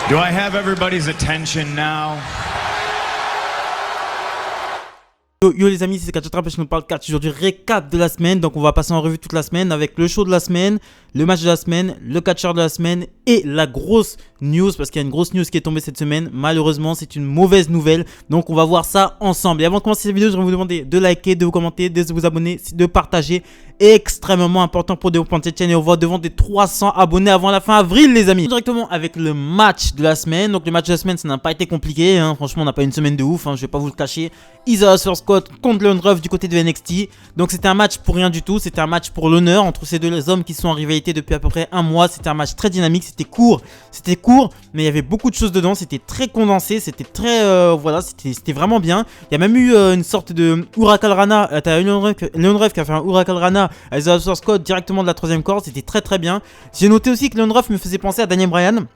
Do I have everybody's attention now? Yo les amis, c'est Catch Trap et je nous parle catch. Aujourd'hui, récap de la semaine. Donc on va passer en revue toute la semaine avec le show de la semaine, le match de la semaine, le catcheur de la semaine et la grosse news. Parce qu'il y a une grosse news qui est tombée cette semaine. Malheureusement, c'est une mauvaise nouvelle. Donc on va voir ça ensemble. Et avant de commencer cette vidéo, je vais vous demander de liker, de vous commenter, de vous abonner, de partager. Extrêmement important pour développer cette chaîne. Et on va devant des 300 abonnés avant la fin avril les amis. Directement avec le match de la semaine. Donc le match de la semaine, ça n'a pas été compliqué hein. Franchement, on n'a pas une semaine de ouf hein. Je vais pas vous le cacher. Isaiah Scott contre Leon Ruff du côté de NXT. Donc c'était un match pour rien du tout. C'était un match pour l'honneur entre ces deux hommes qui sont en rivalité depuis à peu près un mois. C'était un match très dynamique. C'était court, mais il y avait beaucoup de choses dedans. C'était très condensé. C'était très voilà, c'était vraiment bien. Il y a même eu une sorte de Huracan Rana. T'as Leon Ruff qui a fait un Huracan Rana à Isaiah Scott directement de la troisième corde. C'était très bien. J'ai noté aussi que Leon Ruff me faisait penser à Daniel Bryan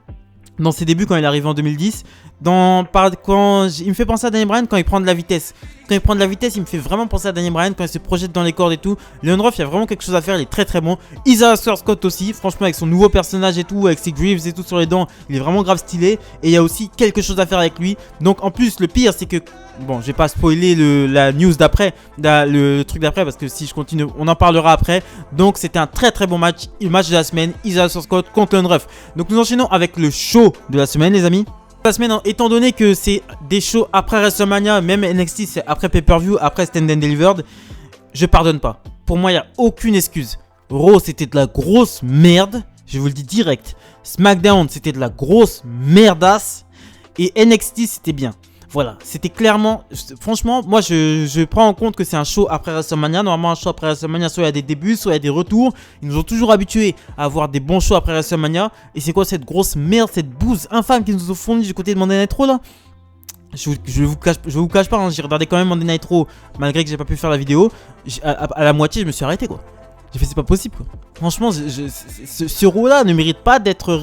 dans ses débuts quand il est arrivé en 2010. Il me fait penser à Daniel Bryan quand il prend de la vitesse. Quand il prend de la vitesse, il me fait vraiment penser à Daniel Bryan quand il se projette dans les cordes et tout. Leon Ruff, il y a vraiment quelque chose à faire, il est très bon. Isaiah Scott aussi, franchement avec son nouveau personnage et tout, avec ses greaves et tout sur les dents, il est vraiment grave stylé. Et il y a aussi quelque chose à faire avec lui. Donc en plus, le pire c'est que, bon, je vais pas spoiler la news d'après, le truc d'après, parce que si je continue, on en parlera après. Donc c'était un très bon match, le match de la semaine, Isaiah Scott contre Leon Ruff. Donc nous enchaînons avec le show de la semaine les amis. La semaine, étant donné que c'est des shows après WrestleMania, même NXT c'est après pay-per-view, après Stand and Delivered, je pardonne pas. Pour moi, il n'y a aucune excuse. Raw, c'était de la grosse merde, je vous le dis direct. SmackDown, c'était de la grosse merdasse. Et NXT, c'était bien. Voilà, c'était clairement, franchement, moi je prends en compte que c'est un show après WrestleMania. Normalement, un show après WrestleMania, soit il y a des débuts, soit il y a des retours. Ils nous ont toujours habitués à avoir des bons shows après WrestleMania. Et c'est quoi cette grosse merde, cette bouse infâme qu'ils nous ont fourni du côté de Monday Night Raw là? Je vous cache pas, hein, j'ai regardé quand même Monday Night Raw, malgré que j'ai pas pu faire la vidéo. À la moitié, je me suis arrêté quoi. J'ai fait c'est pas possible quoi. Franchement, ce Raw là ne mérite pas d'être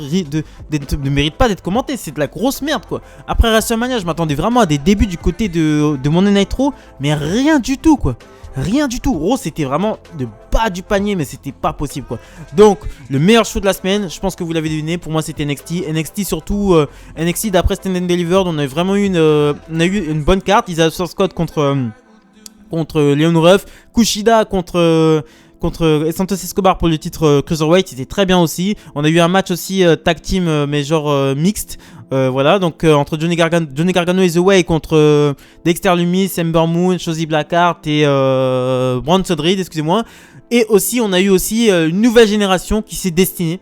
commenté. C'est de la grosse merde quoi. Après WrestleMania, je m'attendais vraiment à des débuts du côté de Monday Night Raw, mais rien du tout quoi. Rien du tout. Raw c'était vraiment de bas du panier, mais c'était pas possible quoi. Donc le meilleur show de la semaine, je pense que vous l'avez deviné. Pour moi c'était NXT. NXT surtout NXT d'après Stand and Delivered, on a vraiment eu une bonne carte. Isaiah Scott contre Leon Ruff, Kushida contre Santos Escobar pour le titre Cruiserweight, c'était très bien aussi. On a eu un match aussi tag team mais genre mixte. Voilà, donc entre Johnny Gargano et The Way contre Dexter Lumis, Ember Moon, Shotzi Blackheart et Bronson Reed, excusez-moi. Et aussi, on a eu aussi une nouvelle génération qui s'est destinée.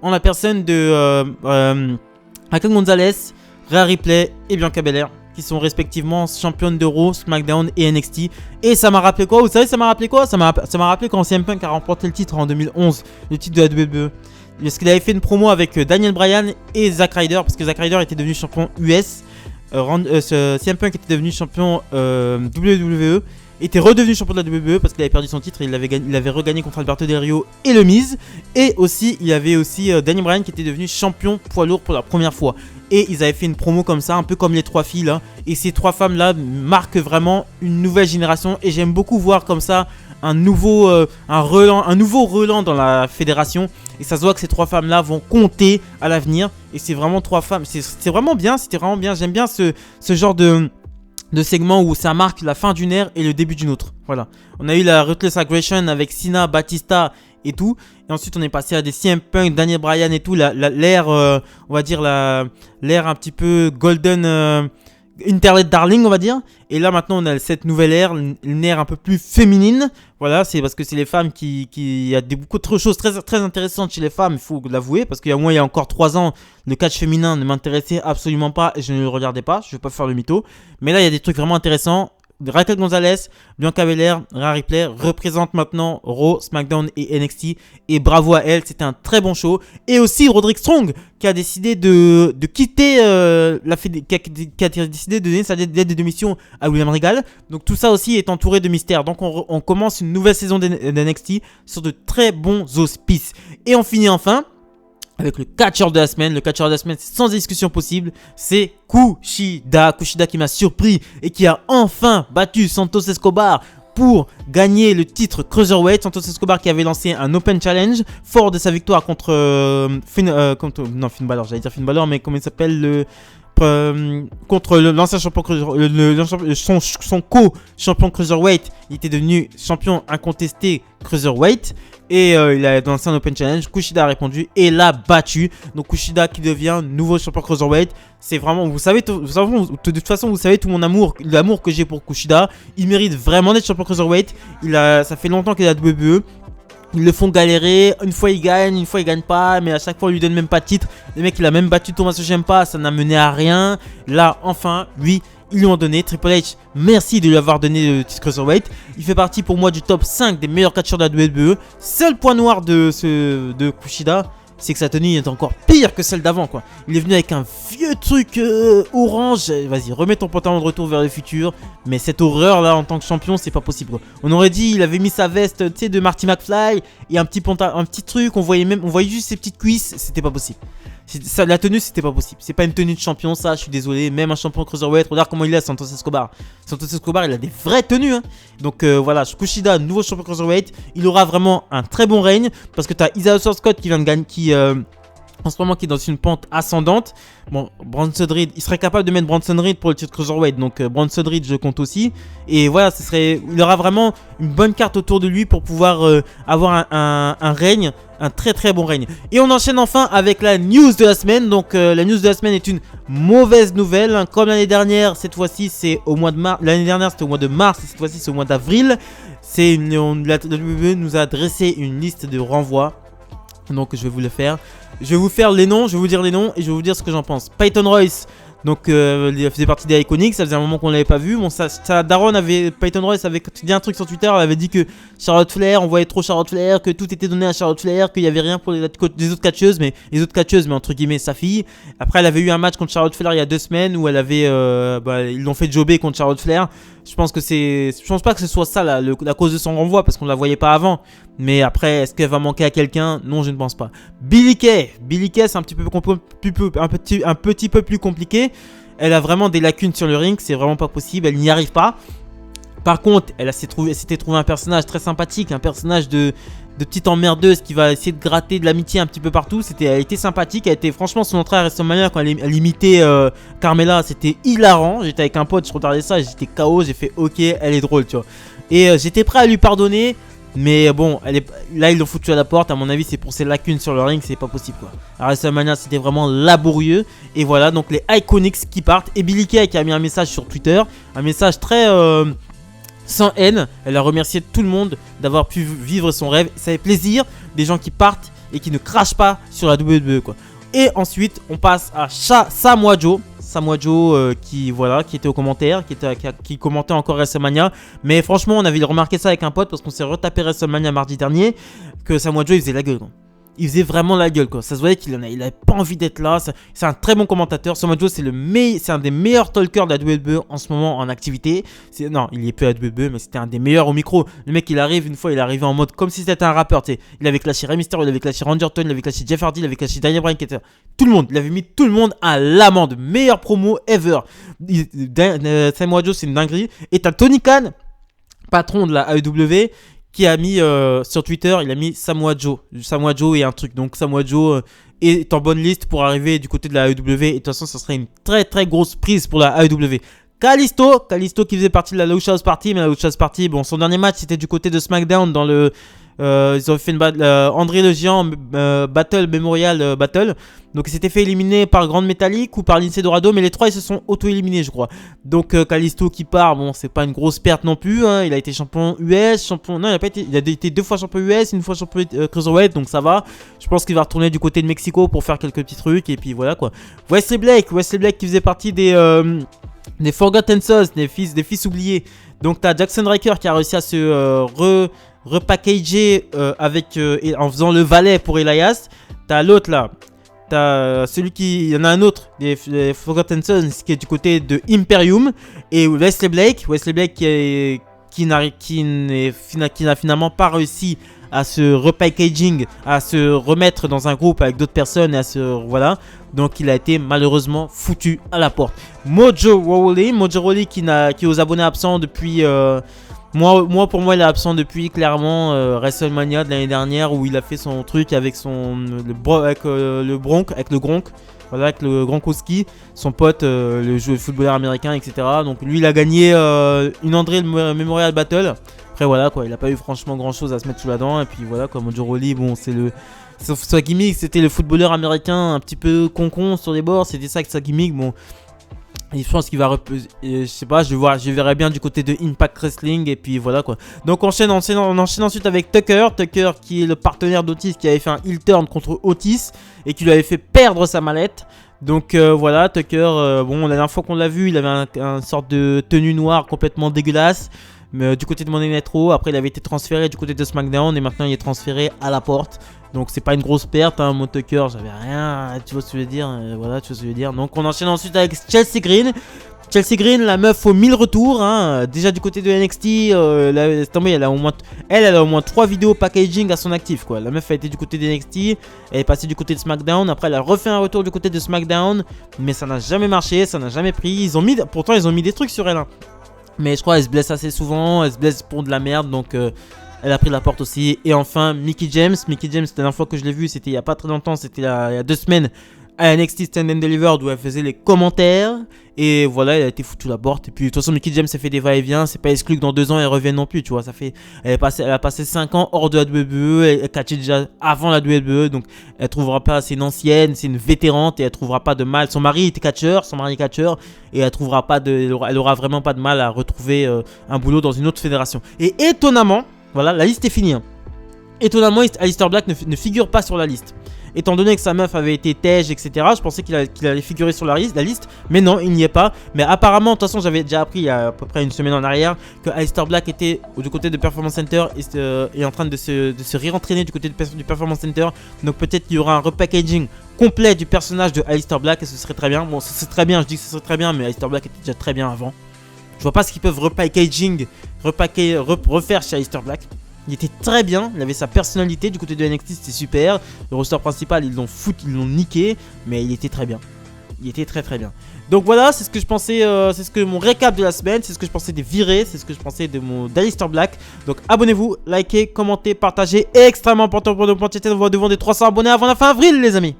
En la personne de Raquel Gonzalez, Rhea Ripley et Bianca Belair, qui sont respectivement championnes de Raw, SmackDown et NXT. Et ça m'a rappelé quoi? Vous savez, ça m'a rappelé quoi? Ça m'a rappelé quand CM Punk a remporté le titre en 2011, le titre de la WWE. Parce qu'il avait fait une promo avec Daniel Bryan et Zack Ryder, parce que Zack Ryder était devenu champion US. CM Punk était devenu champion WWE. Était redevenu champion de la WWE parce qu'il avait perdu son titre et il avait regagné contre Alberto Del Rio et Le Miz. Et aussi, il y avait aussi Daniel Bryan qui était devenu champion poids lourd pour la première fois. Et ils avaient fait une promo comme ça, un peu comme les trois filles là. Et ces trois femmes là marquent vraiment une nouvelle génération. Et j'aime beaucoup voir comme ça un nouveau relan dans la fédération. Et ça se voit que ces trois femmes là vont compter à l'avenir. Et c'est vraiment trois femmes. C'est vraiment bien, c'était vraiment bien. J'aime bien ce genre de segment où ça marque la fin d'une ère et le début d'une autre. Voilà. On a eu la Ruthless Aggression avec Cena, Batista et tout. Et ensuite on est passé à des CM Punk, Daniel Bryan et tout. L'ère, on va dire l'ère un petit peu golden Internet Darling on va dire. Et là maintenant on a cette nouvelle ère, une ère un peu plus féminine. Voilà, c'est parce que c'est les femmes il y a beaucoup de choses très intéressantes chez les femmes, il faut l'avouer. Parce qu'il y a encore 3 ans, le catch féminin ne m'intéressait absolument pas et je ne le regardais pas, je ne vais pas faire le mytho. Mais là il y a des trucs vraiment intéressants. Raquel Gonzalez, Bianca Belair, Rhea Ripley représentent maintenant Raw, SmackDown et NXT. Et bravo à elle, c'était un très bon show. Et aussi Roderick Strong qui a décidé de quitter qui a décidé de donner sa lettre de démission à William Regal. Donc tout ça aussi est entouré de mystères. Donc on commence une nouvelle saison d'NXT sur de très bons auspices. Et on finit enfin avec le catcheur de la semaine. Le catcheur de la semaine, c'est sans discussion possible, c'est Kushida. Kushida qui m'a surpris et qui a enfin battu Santos Escobar pour gagner le titre Cruiserweight. Santos Escobar qui avait lancé un Open Challenge fort de sa victoire contre Finn Balor, j'allais dire Finn Balor, mais comment il s'appelle contre l'ancien champion son co-champion Cruiserweight. Il était devenu champion incontesté Cruiserweight et il a lancé un Open Challenge. Kushida a répondu et l'a battu. Donc Kushida qui devient nouveau champion Cruiserweight. C'est vraiment, vous savez, de toute façon vous savez tout mon amour, l'amour que j'ai pour Kushida. Il mérite vraiment d'être champion Cruiserweight. Ça fait longtemps qu'il est à WWE. Ils le font galérer, une fois il gagne pas, mais à chaque fois on lui donne même pas de titre. Le mec il a même battu Thomas Ciampa, ça n'a mené à rien. Là enfin, lui, ils lui ont donné. Triple H, merci de lui avoir donné le titre Cruiserweight. Il fait partie pour moi du top 5 des meilleurs catcheurs de la WWE. Seul point noir de Kushida, c'est que sa tenue est encore pire que celle d'avant quoi. Il est venu avec un vieux truc orange. Vas-y, remets ton pantalon de retour vers le futur. Mais cette horreur là en tant que champion, c'est pas possible quoi. On aurait dit il avait mis sa veste, tu sais, de Marty McFly et un petit truc. On voyait juste ses petites cuisses. C'était pas possible. La tenue c'était pas possible. C'est pas une tenue de champion ça. Je suis désolé. Même un champion Cruiserweight. Regarde comment il est, Santos Escobar. Santos Escobar il a des vraies tenues hein. Donc voilà, Kushida, nouveau champion Cruiserweight. Il aura vraiment un très bon règne parce que t'as Isaiah Scott qui vient de gagner, en ce moment qui est dans une pente ascendante. Bon, Bronson Reed, il serait capable de mettre Bronson Reed pour le titre Cruiserweight. Donc Bronson Reed, je compte aussi. Et voilà, il aura vraiment une bonne carte autour de lui pour pouvoir avoir un règne, un très très bon règne. Et on enchaîne enfin avec la news de la semaine. Donc la news de la semaine est une mauvaise nouvelle. Hein. Comme l'année dernière, cette fois-ci c'est au mois de mars. L'année dernière c'était au mois de mars et cette fois-ci c'est au mois d'avril. La WWE nous a dressé une liste de renvois. Donc je vais vous le faire. Je vais vous faire les noms, je vais vous dire les noms et je vais vous dire ce que j'en pense. Peyton Royce, donc il faisait partie des Iconics, ça faisait un moment qu'on l'avait pas vu. Bon, Peyton Royce avait dit un truc sur Twitter, elle avait dit que Charlotte Flair, on voyait trop Charlotte Flair, que tout était donné à Charlotte Flair, qu'il y avait rien pour les autres catcheuses, mais entre guillemets sa fille. Après, elle avait eu un match contre Charlotte Flair il y a 2 semaines où elle avait, ils l'ont fait jobber contre Charlotte Flair. Je pense pas que ce soit ça la cause de son renvoi parce qu'on la voyait pas avant. Mais après, est-ce qu'elle va manquer à quelqu'un? Non, je ne pense pas. Billie Kay, c'est un petit peu plus compliqué. Elle a vraiment des lacunes sur le ring, c'est vraiment pas possible, elle n'y arrive pas. Par contre, elle s'était trouvé un personnage très sympathique, un personnage de petite emmerdeuse qui va essayer de gratter de l'amitié un petit peu partout. Elle était sympathique, franchement son entrée à WrestleMania quand elle imitait Carmella, c'était hilarant. J'étais avec un pote, je regardais ça, j'étais KO, j'ai fait ok, elle est drôle, tu vois. Et j'étais prêt à lui pardonner. Mais bon, là ils l'ont foutu à la porte. À mon avis, c'est pour ses lacunes sur le ring, c'est pas possible quoi. À WrestleMania, c'était vraiment laborieux. Et voilà, donc les Iconics qui partent. Et Billie Kay qui a mis un message sur Twitter, un message très sans haine. Elle a remercié tout le monde d'avoir pu vivre son rêve. Ça fait plaisir, des gens qui partent et qui ne crachent pas sur la WWE quoi. Et ensuite, on passe à Samoa Joe qui était au commentaire, qui commentait encore WrestleMania. Mais franchement, on avait remarqué ça avec un pote parce qu'on s'est retapé WrestleMania mardi dernier, que Samoa Joe il faisait la gueule quoi. Il faisait vraiment la gueule quoi. Ça se voyait qu'il avait pas envie d'être là. C'est un très bon commentateur. Samoa Joe c'est un des meilleurs talkers de la WWE en ce moment en activité. Non, il y est plus à la WWE, mais c'était un des meilleurs au micro. Le mec il arrive, une fois il est arrivé en mode comme si c'était un rappeur. T'sais. Il avait clashé Rey Mysterio, il avait clashé Randy Orton, il avait clashé Jeff Hardy, il avait clashé Daniel Bryan, etc. Tout le monde, il avait mis tout le monde à l'amende. Meilleure promo ever. Samoa Joe c'est une dinguerie. Et t'as Tony Khan, patron de la AEW, qui a mis sur Twitter, il a mis Samoa Joe et un truc. Donc Samoa Joe est en bonne liste pour arriver du côté de la AEW. Et de toute façon, ça serait une très très grosse prise pour la AEW. Kalisto qui faisait partie de la Lucha House Party. Mais la Lucha House Party, bon, son dernier match c'était du côté de SmackDown dans le... ils ont fait une André le Géant Battle Memorial Battle. Donc il s'était fait éliminer par Grande Métallique ou par Lince Dorado, mais les trois ils se sont auto-éliminés je crois. Donc Kalisto qui part, bon c'est pas une grosse perte non plus hein. Il a été champion US, non il a été 2 fois champion US, une fois champion Cruiserweight, donc ça va. Je pense qu'il va retourner du côté de Mexico pour faire quelques petits trucs et puis voilà quoi. Wesley Blake qui faisait partie des Forgotten Sons, des fils oubliés. Donc t'as Jackson Ryker qui a réussi à se repackager en faisant le valet pour Elias. T'as l'autre là. T'as il y en a un autre des Forgotten Sons qui est du côté de Imperium. Et Wesley Blake qui n'a finalement pas réussi à se repackaging, à se remettre dans un groupe avec d'autres personnes et voilà. Donc il a été malheureusement foutu à la porte. Mojo Rawley qui est aux abonnés absents depuis Pour moi, il est absent depuis clairement WrestleMania de l'année dernière où il a fait son truc avec le Gronk. Voilà, avec le Gronkowski, son pote, le footballeur américain, etc. Donc lui, il a gagné une André Memorial Battle. Après, voilà, quoi, il a pas eu franchement grand chose à se mettre sous la dent. Et puis voilà, quoi, Mojo Rawley, bon, sauf sa gimmick, c'était le footballeur américain un petit peu con sur les bords. C'était ça que sa gimmick, bon. Et je pense qu'il va je sais pas, je verrai bien du côté de Impact Wrestling. Et puis voilà, quoi. Donc on enchaîne ensuite avec Tucker qui est le partenaire d'Otis, qui avait fait un heel turn contre Otis et qui lui avait fait perdre sa mallette. Donc voilà, Tucker, bon, la dernière fois qu'on l'a vu, il avait un sorte de tenue noire complètement dégueulasse. Mais, du côté de Monday Night Raw. Après, il avait été transféré du côté de SmackDown et maintenant il est transféré à la porte. Donc c'est pas une grosse perte, hein, mon Tucker, j'avais rien, tu vois ce que je veux dire, voilà, tu vois ce que je veux dire. Donc on enchaîne ensuite avec Chelsea Green. Chelsea Green, la meuf aux 1000 retours, hein. Déjà du côté de NXT, elle a au moins 3 vidéos packaging à son actif, quoi. La meuf a été du côté de NXT, elle est passée du côté de SmackDown, après elle a refait un retour du côté de SmackDown, mais ça n'a jamais marché, ça n'a jamais pris. Pourtant ils ont mis des trucs sur elle, hein. Mais je crois qu'elle se blesse assez souvent, elle se blesse pour de la merde, donc elle a pris la porte aussi. Et enfin, Mickie James, la dernière fois que je l'ai vue, c'était il y a pas très longtemps, c'était il y a 2 semaines à NXT Stand and Delivered où elle faisait les commentaires. Et voilà, elle a été foutue la porte. Et puis de toute façon, Mickie James a fait des va-et-vient. C'est pas exclu que dans 2 ans elle revienne non plus, tu vois. Elle a passé 5 ans hors de la WWE. Elle catchait déjà avant la WWE. Donc elle trouvera pas, c'est une ancienne, c'est une vétérante. Et elle trouvera pas de mal. Son mari est catcheur. Et elle trouvera pas elle aura vraiment pas de mal à retrouver un boulot dans une autre fédération. Et étonnamment, voilà, la liste est finie, hein. Étonnamment, Aleister Black ne figure pas sur la liste. Étant donné que sa meuf avait été tège, etc., je pensais qu'il allait figurer sur la liste, mais non, il n'y est pas. Mais apparemment, de toute façon, j'avais déjà appris il y a à peu près une semaine en arrière que Aleister Black était du côté de Performance Center et en train de se réentraîner du côté du Performance Center. Donc peut-être qu'il y aura un repackaging complet du personnage de Aleister Black et ce serait très bien. Bon, ce serait très bien, je dis que ce serait très bien, mais Aleister Black était déjà très bien avant. Je vois pas ce qu'ils peuvent refaire chez Aleister Black. Il était très bien, il avait sa personnalité du côté de NXT, c'était super. Le roster principal, ils l'ont niqué, mais il était très bien. Il était très très bien. Donc voilà, c'est ce que je pensais, mon récap de la semaine, c'est ce que je pensais des virées, c'est ce que je pensais d'Aleister Black. Donc abonnez-vous, likez, commentez, partagez, extrêmement important pour nous pour devant des 300 abonnés avant la fin avril, les amis.